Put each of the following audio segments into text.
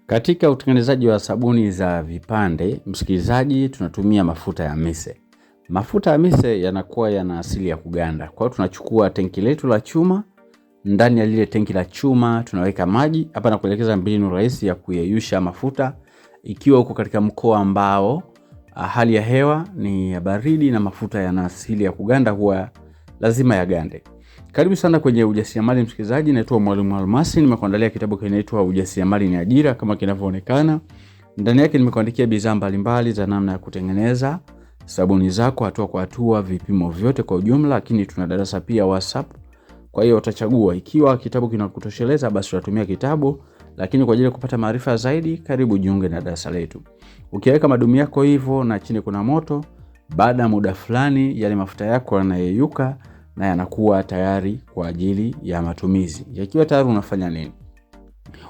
Katika utengenezaji wa sabuni za vipande, msikilizaji, tunatumia mafuta ya mise. Mafuta ya mise yanakuwa yana asili ya kuganda. Kwa hiyo tunachukua tenki letu la chuma, ndani ya lile tenki la chuma tunaweka maji. Hapa nakuelekeza mbinu rahisi ya kuyeyusha mafuta ikiwa uko katika mkoa ambao hali ya hewa ni ya baridi na mafuta yana asili ya kuganda, huwa lazima yagande. Karibu sana kwenye ujasiriamali msikilizaji, naitwa Mwalimu Almasi. Nimekuandalia kitabu kinaitwa Ujasiriamali ni Ajira kama kinavyoonekana. Ndani yake nimekuandikia bidhaa mbalimbali za namna ya kutengeneza sabuni zako hatua kwa hatua, vipimo vyote kwa ujumla, lakini tuna darasa pia WhatsApp. Kwa hiyo utachagua ikiwa kitabu kinakutosheleza basi utatumia kitabu, lakini kwa ajili ya kupata maarifa zaidi karibu jiunge na darasa letu. Ukiweka madumu yako hivyo na chini kuna moto, baada ya muda fulani yale mafuta yako yanayeyuka na yanakuwa tayari kwa ajili ya matumizi. Yakiwa tayari unafanya nini?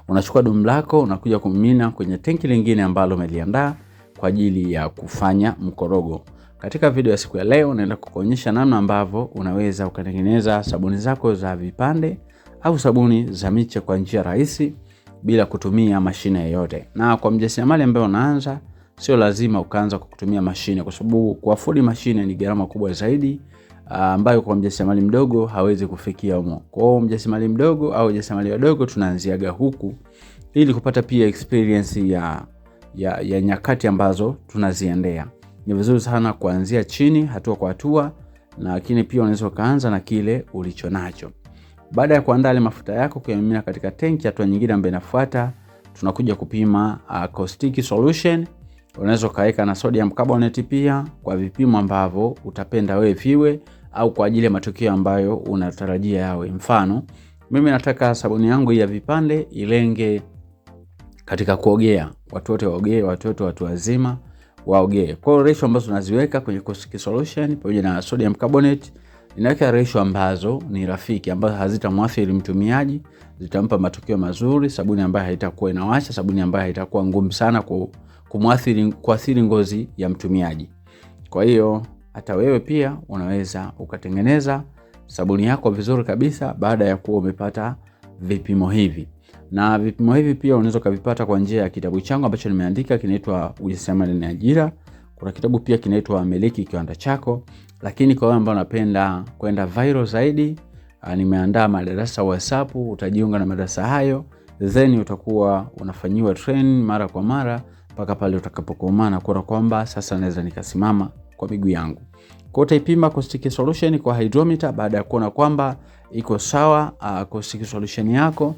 Unachukua dumu lako unakuja kumimina kwenye tenki lingine ambalo umeliandaa kwa ajili ya kufanya mkorogo. Katika video ya siku ya leo naenda kukuonyesha namna ambavyo unaweza ukatengeneza sabuni zako za vipande au sabuni za miche kwa njia rahisi bila kutumia mashine yoyote. Na kwa mjasiriamali ambaye unaanza, sio lazima ukaanza kwa kutumia mashine, kwa sababu kuafodi mashine ni gharama kubwa zaidi ambayo kwa mjasiriamali mdogo hawezi kufikia humo. Kwa hiyo mjasiriamali mdogo au mjasiriamali wadogo tunaanziaga huku ili kupata pia experience ya nyakati ambazo tunaziendea. Ni vizuri sana kuanzia chini hatua kwa hatua, lakini pia unaweza kaanza na kile ulichonacho. Baada ya kuandaa ile mafuta yako kuyamimina katika tenki, hatua nyingine ambayo inafuata tunakuja kupima caustic solution. Unaweza kaweka na sodium carbonate pia kwa vipimo ambavyo utapenda wewe viwe au kwa ajili ya matokeo ambayo unatarajia yawe. Mfano, mimi nataka sabuni yangu ya vipande ilenge katika kuogea. Watu wote waogee, watoto, watu wazima waogee. Kwa hiyo ratio ambazo tunaziweka kwenye caustic solution pamoja na sodium carbonate, inaweka ratio ambazo ni rafiki, ambazo hazitamwathiri mtumiaji, zitampa matokeo mazuri, sabuni ambayo haitakuwa inawasha, sabuni ambayo haitakuwa ngumu sana kuathiri ngozi ya mtumiaji. Kwa hiyo hata wewe pia unaweza ukatengeneza sabuni yako vizuri kabisa baada ya kuwa umepata vipimo hivi. Na vipimo hivi pia unaweza kuvipata kwa njia ya kitabu changu ambacho nimeandika, kinaitwa Ujasiriamali ni Ajira. Kuna kitabu pia kinaitwa Miliki Kiwanda Chako. Lakini kwa wale ambao wanapenda kwenda viral zaidi, nimeandaa madarasa WhatsApp, utajiunga na madarasa hayo, then utakuwa unafanyiwa training mara kwa mara mpaka pale utakapokomaa kuona kwamba sasa naweza nikasimama kwa miguu yangu. Kwa utaipima caustic solution kwa hydrometer. Baada ya kuona kwamba iko sawa caustic solution yako,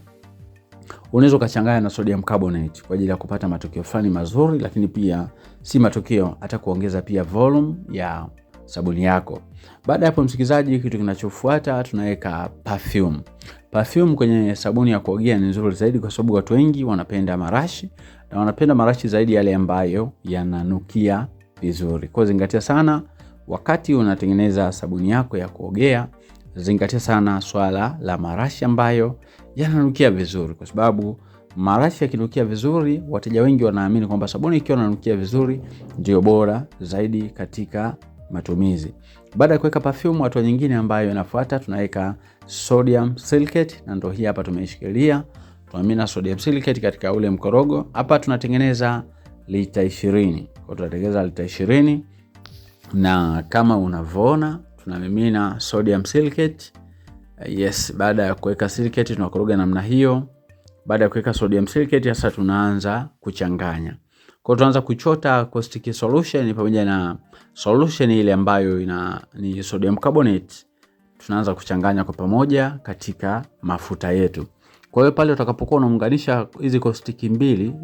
unaweza kuchanganya na sodium carbonate kwa ajili ya kupata matokeo fulani mazuri, lakini pia si matokeo, hata kuongeza pia volume ya sabuni yako. Baada ya hapo msikilizaji, kitu kinachofuata tunaweka perfume. Perfume kwenye sabuni ya kuogea ni nzuri zaidi kwa sababu watu wengi wanapenda marashi, na wanapenda marashi zaidi yale ambayo yananukia vizuri. Kwa zingatia sana wakati unatengeneza sabuni yako ya kuogea, zingatia sana swala la marashi ambayo yananukia vizuri, kwa sababu marashi yakinukia vizuri, wateja wengi wanaamini kwamba sabuni ikiwa inanukia vizuri ndio bora zaidi katika matumizi. Baada ya kuweka perfume, hatua nyingine ambayo inafuata tunaweka sodium silicate, na ndio hii hapa tumeishikilia. Tunamimina sodium silicate katika ule mkorogo. Hapa tunatengeneza lita 20. Kwa tunatengeneza lita 20, na kama unavyoona tunamimina sodium silicate. Yes, baada ya kuweka silicate tunakoroga namna hiyo. Baada ya kuweka sodium silicate sasa tunaanza kuchanganya. Kwa tunaanza kuchota caustic solution pamoja na solution ile ambayo ni sodium carbonate. Tunaanza kuchanganya kwa pamoja katika mafuta yetu. Kwa hiyo pale utakapokuwa unaunganisha hizi caustic mbili,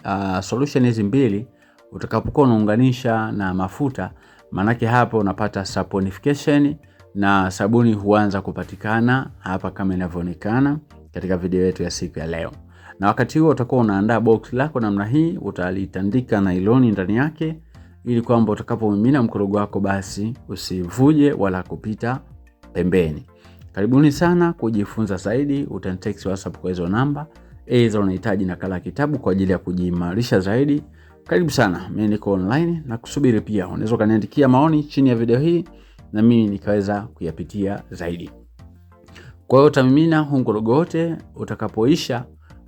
solution hizi mbili, utakapokuwa unaunganisha na mafuta, manake hapo unapata saponification na sabuni huanza kupatikana hapa kama inavyoonekana katika video yetu ya siku ya leo. Na wakati huo utakuwa unaandaa box lako namna hii, utalitandika nailoni ndani yake ili kwamba utakapomimina mkorogo wako basi usivuje wala kupita pembeni. Karibuni sana kujifunza zaidi. Utanitext WhatsApp kwa hizo namba. Aidha unahitaji nakala ya kitabu kwa ajili ya kujiimarisha zaidi, karibu sana. Mimi niko online na kusubiri pia. Unaweza kaniandikia maoni chini ya video hii na mimi nikaweza kuyapitia zaidi. Kwa hiyo utamimina mkorogo wote, utakapoisha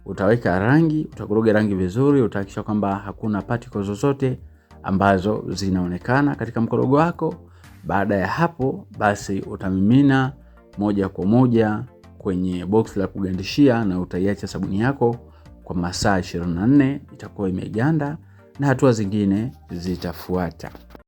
utaweka rangi, utakoroga rangi vizuri, utahakikisha kwamba hakuna particles zozote ambazo zinaonekana katika mkorogo wako. Baada ya hapo basi utamimina moja kwa moja kwenye box la kugandishia na utaiacha sabuni yako kwa masaa 24, itakuwa imeganda na hatua zingine zitafuata.